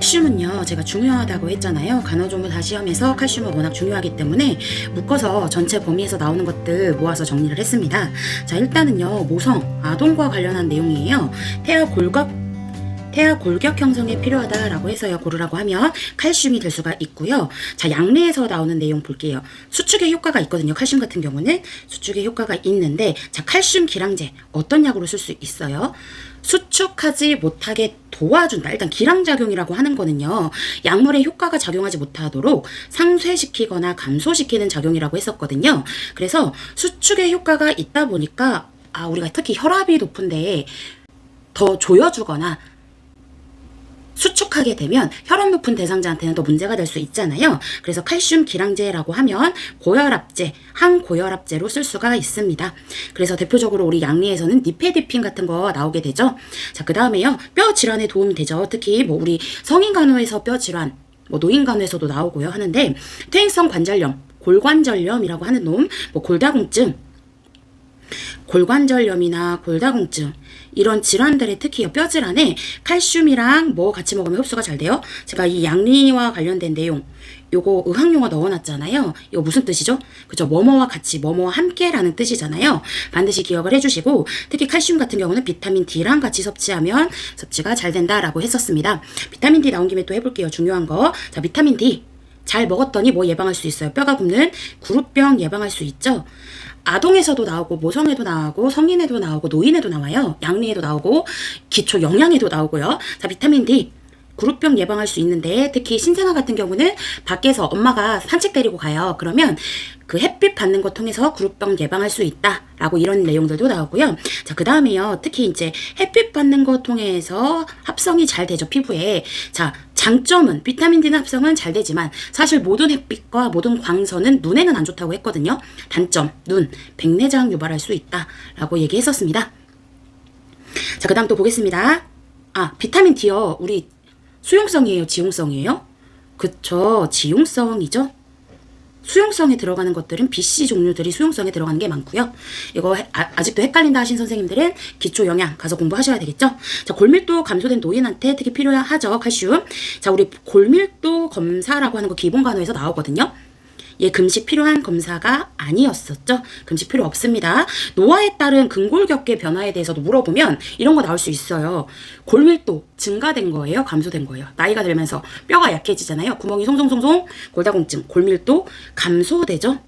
칼슘은요, 제가 중요하다고 했잖아요. 간호조무사 시험에서 칼슘은 워낙 중요하기 때문에 묶어서 전체 범위에서 나오는 것들 모아서 정리를 했습니다. 자, 일단은요, 모성, 아동과 관련한 내용이에요. 태아 골격 형성에 필요하다라고 해서요, 고르라고 하면 칼슘이 될 수가 있고요. 자, 양리에서 나오는 내용 볼게요. 수축의 효과가 있거든요. 칼슘 같은 경우는 수축의 효과가 있는데, 자, 칼슘 기량제 어떤 약으로 쓸 수 있어요? 수축하지 못하게 도와준다. 일단 기량작용이라고 하는 거는요, 약물의 효과가 작용하지 못하도록 상쇄시키거나 감소시키는 작용이라고 했었거든요. 그래서 수축의 효과가 있다 보니까 우리가 특히 혈압이 높은데 더 조여주거나 수축하게 되면 혈압 높은 대상자한테는 더 문제가 될 수 있잖아요. 그래서 칼슘 기량제라고 하면 고혈압제, 항고혈압제로 쓸 수가 있습니다. 그래서 대표적으로 우리 양리에서는 니페디핀 같은 거 나오게 되죠. 자, 그 다음에요, 뼈 질환에 도움이 되죠. 특히 우리 성인 간호에서 뼈 질환, 노인 간호에서도 나오고요 하는데, 퇴행성 관절염, 골관절염이라고 하는 놈, 골관절염이나 골다공증 이런 질환들의 특히 뼈 질환에 칼슘이랑 같이 먹으면 흡수가 잘 돼요. 제가 이 양리와 관련된 내용 요거 의학용어 넣어놨잖아요. 이거 무슨 뜻이죠? 그죠? 뭐뭐와 같이, 뭐뭐와 함께라는 뜻이잖아요. 반드시 기억을 해주시고, 특히 칼슘 같은 경우는 비타민 D랑 같이 섭취하면 섭취가 잘 된다라고 했었습니다. 비타민 D 나온 김에 또 해볼게요. 중요한 거. 자, 비타민 D 잘 먹었더니 뭐 예방할 수 있어요? 뼈가 굽는 구루병 예방할 수 있죠. 아동에서도 나오고 모성에도 나오고 성인에도 나오고 노인에도 나와요. 양리에도 나오고 기초 영양에도 나오고요. 자, 비타민 D 구루병 예방할 수 있는데, 특히 신생아 같은 경우는 밖에서 엄마가 산책 데리고 가요. 그러면 그 햇빛 받는 거 통해서 구루병 예방할 수 있다라고 이런 내용들도 나오고요. 자, 그 다음에요, 특히 이제 햇빛 받는 거 통해서 합성이 잘 되죠, 피부에. 자, 장점은 비타민 D는 합성은 잘 되지만 사실 모든 햇빛과 모든 광선은 눈에는 안 좋다고 했거든요. 단점, 눈, 백내장 유발할 수 있다라고 얘기했었습니다. 자, 그 다음 또 보겠습니다. 비타민 D요, 우리 수용성이에요, 지용성이에요? 그쵸, 지용성이죠. 수용성에 들어가는 것들은 BC 종류들이 수용성에 들어가는 게 많고요. 이거 아직도 헷갈린다 하신 선생님들은 기초 영양 가서 공부하셔야 되겠죠. 자, 골밀도 감소된 노인한테 특히 필요하죠, 칼슘. 자, 우리 골밀도 검사라고 하는 거 기본 간호에서 나오거든요. 얘 금식 필요한 검사가 아니었었죠. 금식 필요 없습니다. 노화에 따른 근골격계 변화에 대해서도 물어보면 이런 거 나올 수 있어요. 골밀도 증가된 거예요, 감소된 거예요? 나이가 들면서 뼈가 약해지잖아요. 구멍이 송송송송, 골다공증, 골밀도 감소되죠.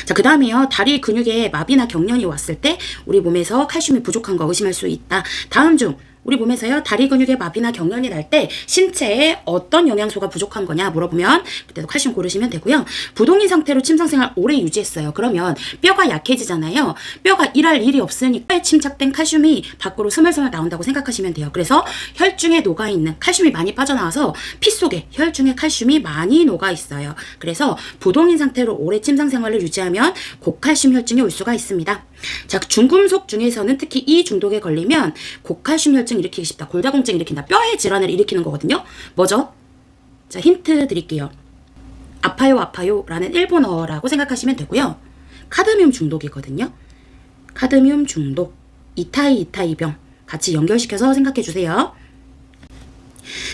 자, 그 다음에요, 다리 근육에 마비나 경련이 왔을 때 우리 몸에서 칼슘이 부족한 거 의심할 수 있다. 다음 중 우리 몸에서요, 다리 근육에 마비나 경련이 날 때 신체에 어떤 영양소가 부족한 거냐 물어보면 그때도 칼슘 고르시면 되고요. 부동인 상태로 침상생활 오래 유지했어요. 그러면 뼈가 약해지잖아요. 뼈가 일할 일이 없으니까 뼈에 침착된 칼슘이 밖으로 스물스물 나온다고 생각하시면 돼요. 그래서 혈중에 녹아있는 칼슘이 많이 빠져나와서 피 속에 혈중에 칼슘이 많이 녹아있어요. 그래서 부동인 상태로 오래 침상생활을 유지하면 고칼슘 혈증이 올 수가 있습니다. 자, 중금속 중에서는 특히 이 중독에 걸리면 고칼슘 혈증 일으키기 쉽다, 골다공증 일으킨다, 뼈의 질환을 일으키는 거거든요. 뭐죠? 자, 힌트 드릴게요. 아파요라는 일본어라고 생각하시면 되고요. 카드뮴 중독이거든요. 카드뮴 중독, 이타이병 같이 연결시켜서 생각해 주세요.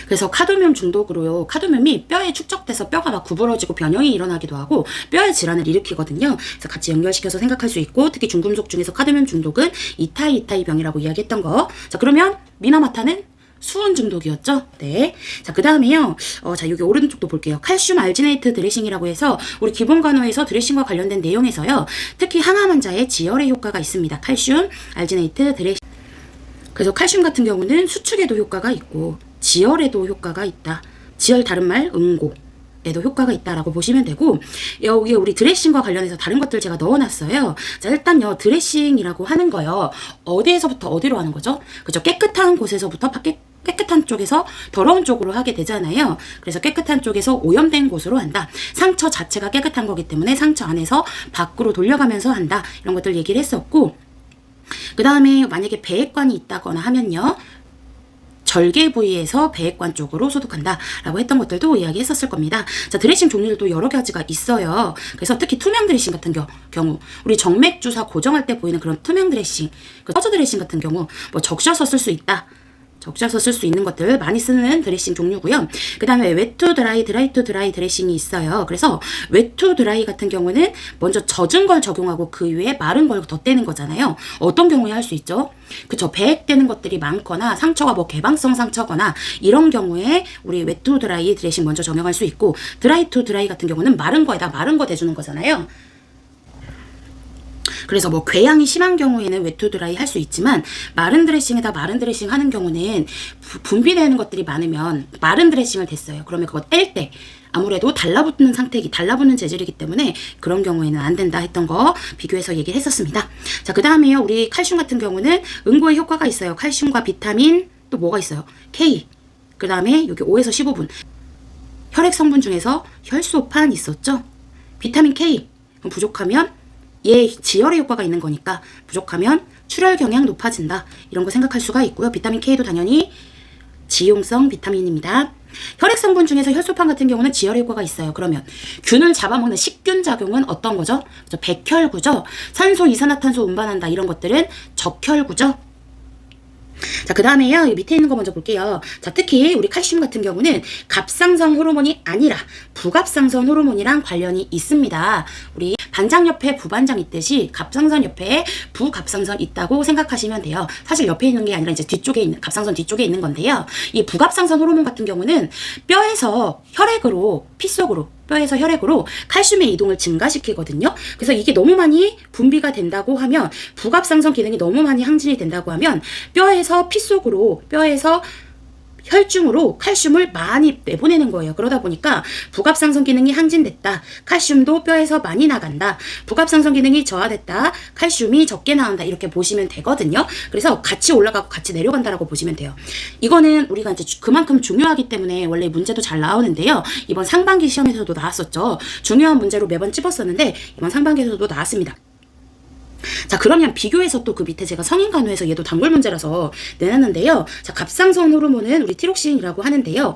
그래서 카드뮴 중독으로요, 카드뮴이 뼈에 축적돼서 뼈가 막 구부러지고 변형이 일어나기도 하고 뼈의 질환을 일으키거든요. 그래서 같이 연결시켜서 생각할 수 있고, 특히 중금속 중에서 카드뮴 중독은 이타이병이라고 이야기했던 거. 자, 그러면 미나마타는 수은 중독이었죠. 네. 자, 그 다음에요, 자, 여기 오른쪽도 볼게요. 칼슘 알지네이트 드레싱이라고 해서 우리 기본 간호에서 드레싱과 관련된 내용에서요, 특히 항암 환자의 지혈에 효과가 있습니다. 칼슘 알지네이트 드레싱. 그래서 칼슘 같은 경우는 수축에도 효과가 있고 지혈에도 효과가 있다. 지혈 다른 말 응고에도 효과가 있다라고 보시면 되고, 여기 우리 드레싱과 관련해서 다른 것들 제가 넣어놨어요. 자, 일단요, 드레싱이라고 하는 거요, 어디에서부터 어디로 하는 거죠? 그죠? 깨끗한 곳에서부터 깨끗한 쪽에서 더러운 쪽으로 하게 되잖아요. 그래서 깨끗한 쪽에서 오염된 곳으로 한다. 상처 자체가 깨끗한 거기 때문에 상처 안에서 밖으로 돌려가면서 한다. 이런 것들 얘기를 했었고, 그 다음에 만약에 배액관이 있다거나 하면요, 절개 부위에서 배액관 쪽으로 소독한다 라고 했던 것들도 이야기했었을 겁니다. 자, 드레싱 종류들도 여러 가지가 있어요. 그래서 특히 투명 드레싱 같은 경우, 우리 정맥 주사 고정할 때 보이는 그런 투명 드레싱, 그 서즈 드레싱 같은 경우 뭐 적셔서 쓸 수 있다, 적셔서 쓸 수 있는 것들 많이 쓰는 드레싱 종류고요. 그 다음에 웨투 드라이, 드라이 투 드라이 드레싱이 있어요. 그래서 웨투 드라이 같은 경우는 먼저 젖은 걸 적용하고 그 위에 마른 걸 덧대는 거잖아요. 어떤 경우에 할 수 있죠? 그쵸. 배액되는 것들이 많거나 상처가 뭐 개방성 상처거나 이런 경우에 우리 웨투 드라이 드레싱 먼저 적용할 수 있고, 드라이 투 드라이 같은 경우는 마른 거에다 마른 거 대주는 거잖아요. 그래서 뭐 궤양이 심한 경우에는 웨투 드라이 할 수 있지만, 마른 드레싱에다 마른 드레싱 하는 경우는 분비되는 것들이 많으면 마른 드레싱을 댔어요. 그러면 그거 뗄 때 아무래도 달라붙는 재질이기 때문에 그런 경우에는 안 된다 했던 거 비교해서 얘기를 했었습니다. 자, 그 다음에요. 우리 칼슘 같은 경우는 응고의 효과가 있어요. 칼슘과 비타민, 또 뭐가 있어요? K. 그 다음에 여기 5에서 15분. 혈액 성분 중에서 혈소판 있었죠? 비타민 K. 그럼 부족하면 얘 지혈의 효과가 있는 거니까 부족하면 출혈 경향 높아진다. 이런 거 생각할 수가 있고요. 비타민 K도 당연히 지용성 비타민입니다. 혈액 성분 중에서 혈소판 같은 경우는 지혈 효과가 있어요. 그러면 균을 잡아먹는 식균 작용은 어떤 거죠? 백혈구죠. 산소, 이산화탄소 운반한다. 이런 것들은 적혈구죠. 자, 그 다음에요. 밑에 있는 거 먼저 볼게요. 자, 특히 우리 칼슘 같은 경우는 갑상선 호르몬이 아니라 부갑상선 호르몬이랑 관련이 있습니다. 우리 반장 옆에 부반장 있듯이 갑상선 옆에 부갑상선 있다고 생각하시면 돼요. 사실 옆에 있는 게 아니라 이제 뒤쪽에 있는, 갑상선 뒤쪽에 있는 건데요. 이 부갑상선 호르몬 같은 경우는 뼈에서 혈액으로, 피 속으로, 뼈에서 혈액으로 칼슘의 이동을 증가시키거든요. 그래서 이게 너무 많이 분비가 된다고 하면, 부갑상선 기능이 너무 많이 항진이 된다고 하면 뼈에서 피 속으로, 뼈에서 혈중으로 칼슘을 많이 내보내는 거예요. 그러다 보니까 부갑상선 기능이 항진됐다. 칼슘도 뼈에서 많이 나간다. 부갑상선 기능이 저하됐다. 칼슘이 적게 나온다. 이렇게 보시면 되거든요. 그래서 같이 올라가고 같이 내려간다라고 보시면 돼요. 이거는 우리가 이제 그만큼 중요하기 때문에 원래 문제도 잘 나오는데요. 이번 상반기 시험에서도 나왔었죠. 중요한 문제로 매번 찝었었는데 이번 상반기에서도 나왔습니다. 자, 그러면 비교해서 또 그 밑에 제가 성인간호에서 얘도 단골 문제라서 내놨는데요. 자, 갑상선 호르몬은 우리 티록신이라고 하는데요.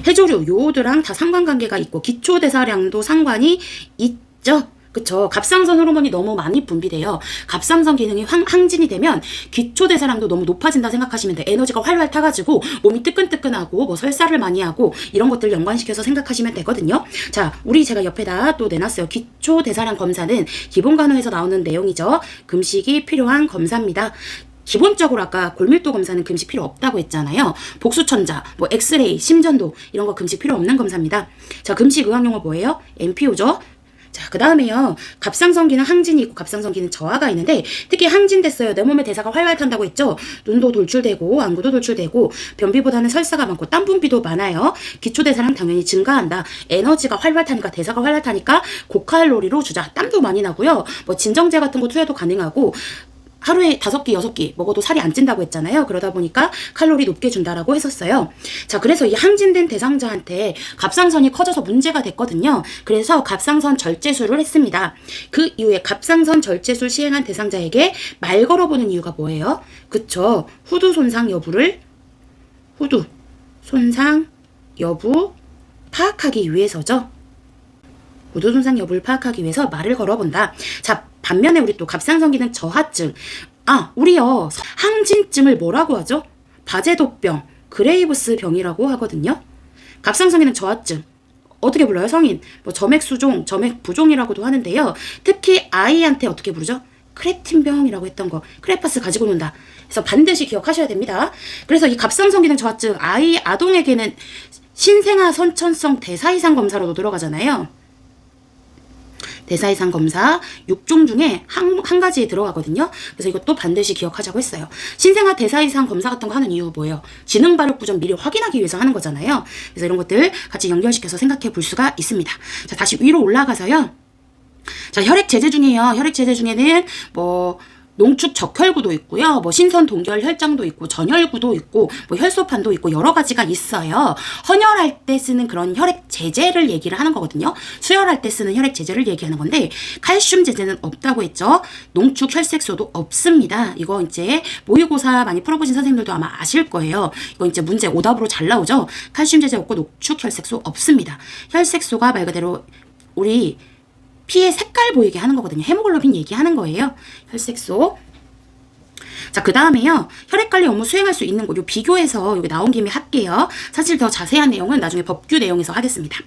해조류, 요오드랑 다 상관관계가 있고 기초대사량도 상관이 있죠. 그쵸. 갑상선 호르몬이 너무 많이 분비돼요. 갑상선 기능이 항진이 되면 기초대사량도 너무 높아진다 생각하시면 돼요. 에너지가 활활 타가지고 몸이 뜨끈뜨끈하고 뭐 설사를 많이 하고 이런 것들 연관시켜서 생각하시면 되거든요. 자, 우리 제가 옆에다 또 내놨어요. 기초대사량 검사는 기본간호에서 나오는 내용이죠. 금식이 필요한 검사입니다. 기본적으로 아까 골밀도 검사는 금식 필요 없다고 했잖아요. 복수천자, 뭐 엑스레이, 심전도 이런 거 금식 필요 없는 검사입니다. 자, 금식 의학용어 뭐예요? MPO죠. 자, 그 다음에요. 갑상선 기능 항진이 있고 갑상선 기능 저하가 있는데, 특히 항진됐어요. 내 몸에 대사가 활활 탄다고 했죠. 눈도 돌출되고 안구도 돌출되고 변비보다는 설사가 많고 땀 분비도 많아요. 기초대사량 당연히 증가한다. 에너지가 활활 타니까, 대사가 활활 타니까 고칼로리로 주자. 땀도 많이 나고요. 뭐 진정제 같은 거 투여도 가능하고, 하루에 5끼, 6끼 먹어도 살이 안 찐다고 했잖아요. 그러다 보니까 칼로리 높게 준다라고 했었어요. 자, 그래서 이 항진된 대상자한테 갑상선이 커져서 문제가 됐거든요. 그래서 갑상선 절제술을 했습니다. 그 이후에 갑상선 절제술 시행한 대상자에게 말 걸어보는 이유가 뭐예요? 그쵸. 후두 손상 여부 파악하기 위해서죠. 후두 손상 여부를 파악하기 위해서 말을 걸어본다. 자, 반면에 우리 또 갑상선 기능 저하증. 우리요. 항진증을 뭐라고 하죠? 바제도병, 그레이브스 병이라고 하거든요. 갑상선 기능 저하증. 어떻게 불러요? 성인. 뭐 점액수종, 점액부종이라고도 하는데요. 특히 아이한테 어떻게 부르죠? 크레틴병이라고 했던 거. 크레파스 가지고 논다. 그래서 반드시 기억하셔야 됩니다. 그래서 이 갑상선 기능 저하증, 아동에게는 신생아 선천성 대사 이상 검사로도 들어가잖아요. 대사 이상 검사 6종 중에 한 가지에 들어가거든요. 그래서 이것도 반드시 기억하자고 했어요. 신생아 대사 이상 검사 같은 거 하는 이유 뭐예요? 지능 발육 부전 미리 확인하기 위해서 하는 거잖아요. 그래서 이런 것들 같이 연결시켜서 생각해 볼 수가 있습니다. 자, 다시 위로 올라가서요. 자, 혈액 제제 중에요. 혈액 제제 중에는 뭐 농축 적혈구도 있고요. 뭐 신선 동결 혈장도 있고 전혈구도 있고 뭐 혈소판도 있고 여러 가지가 있어요. 헌혈할 때 쓰는 그런 혈액 제제를 얘기를 하는 거거든요. 수혈할 때 쓰는 혈액 제제를 얘기하는 건데, 칼슘 제제는 없다고 했죠. 농축 혈색소도 없습니다. 이거 이제 모의고사 많이 풀어보신 선생님들도 아마 아실 거예요. 이거 이제 문제 오답으로 잘 나오죠. 칼슘 제제 없고 농축 혈색소 없습니다. 혈색소가 말 그대로 우리 피의 색깔 보이게 하는 거거든요. 헤모글로빈 얘기하는 거예요. 혈색소. 자, 그 다음에요. 혈액관리 업무 수행할 수 있는 곳, 요 비교해서 여기 나온 김에 할게요. 사실 더 자세한 내용은 나중에 법규 내용에서 하겠습니다.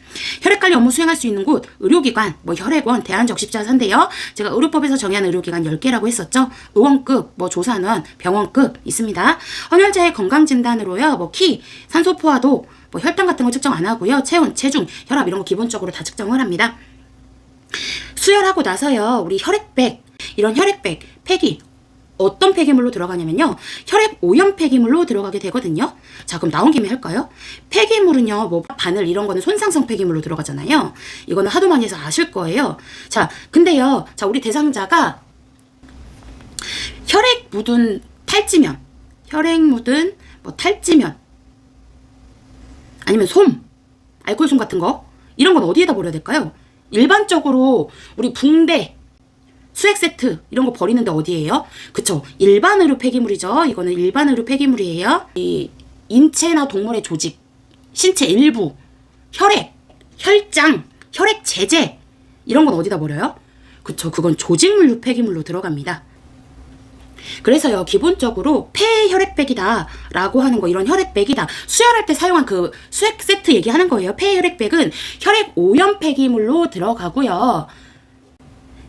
혈액관리 업무 수행할 수 있는 곳, 의료기관, 뭐 혈액원, 대한적십자사인데요. 제가 의료법에서 정의한 의료기관 10개라고 했었죠. 의원급, 뭐 조산원, 병원급 있습니다. 헌혈자의 건강진단으로요. 뭐 키, 산소 포화도, 뭐 혈당 같은 거 측정 안 하고요. 체온, 체중, 혈압 이런 거 기본적으로 다 측정을 합니다. 수혈하고 나서요. 우리 혈액백, 이런 혈액백, 폐기, 어떤 폐기물로 들어가냐면요. 혈액 오염 폐기물로 들어가게 되거든요. 자, 그럼 나온 김에 할까요? 폐기물은요. 뭐 바늘 이런 거는 손상성 폐기물로 들어가잖아요. 이거는 하도 많이 해서 아실 거예요. 자, 근데요. 자, 우리 대상자가 혈액 묻은 탈지면, 혈액 묻은 뭐 탈지면 아니면 솜, 알코올솜 같은 거 이런 건 어디에다 버려야 될까요? 일반적으로 우리 붕대, 수액 세트 이런 거 버리는데 어디예요? 그쵸, 일반 의료 폐기물이죠. 이거는 일반 의료 폐기물이에요. 이 인체나 동물의 조직, 신체 일부, 혈액, 혈장, 혈액 제제 이런 건 어디다 버려요? 그쵸, 그건 조직물류 폐기물로 들어갑니다. 그래서요, 기본적으로 폐혈액백이다 라고 하는 거, 이런 혈액백이다, 수혈할 때 사용한 그 수액 세트 얘기하는 거예요. 폐혈액백은 혈액 오염 폐기물로 들어가고요.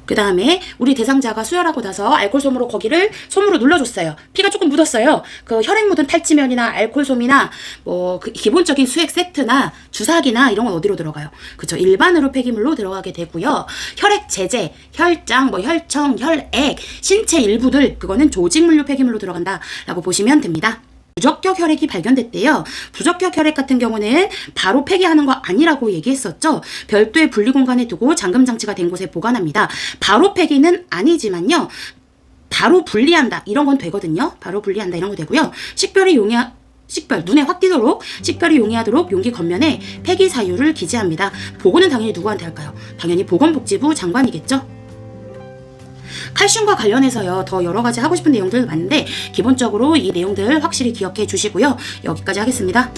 그 다음에 우리 대상자가 수혈하고 나서 알코올솜으로 거기를 솜으로 눌러줬어요. 피가 조금 묻었어요. 그 혈액 묻은 탈지면이나 알코올솜이나 뭐 그 기본적인 수액 세트나 주사기나 이런 건 어디로 들어가요? 그쵸, 일반 의료 폐기물로 들어가게 되고요. 혈액 제제, 혈장, 뭐 혈청, 혈액, 신체 일부들 그거는 조직물류 폐기물로 들어간다라고 보시면 됩니다. 부적격 혈액이 발견됐대요. 부적격 혈액 같은 경우는 바로 폐기하는 거 아니라고 얘기했었죠. 별도의 분리 공간에 두고 잠금 장치가 된 곳에 보관합니다. 바로 폐기는 아니지만요. 바로 분리한다 이런 건 되거든요. 바로 분리한다 이런 거 되고요. 식별이 눈에 확 띄도록 식별이 용이하도록 용기 겉면에 폐기 사유를 기재합니다. 보고는 당연히 누구한테 할까요? 당연히 보건복지부 장관이겠죠. 칼슘과 관련해서요, 더 여러 가지 하고 싶은 내용들 많은데 기본적으로 이 내용들 확실히 기억해 주시고요. 여기까지 하겠습니다.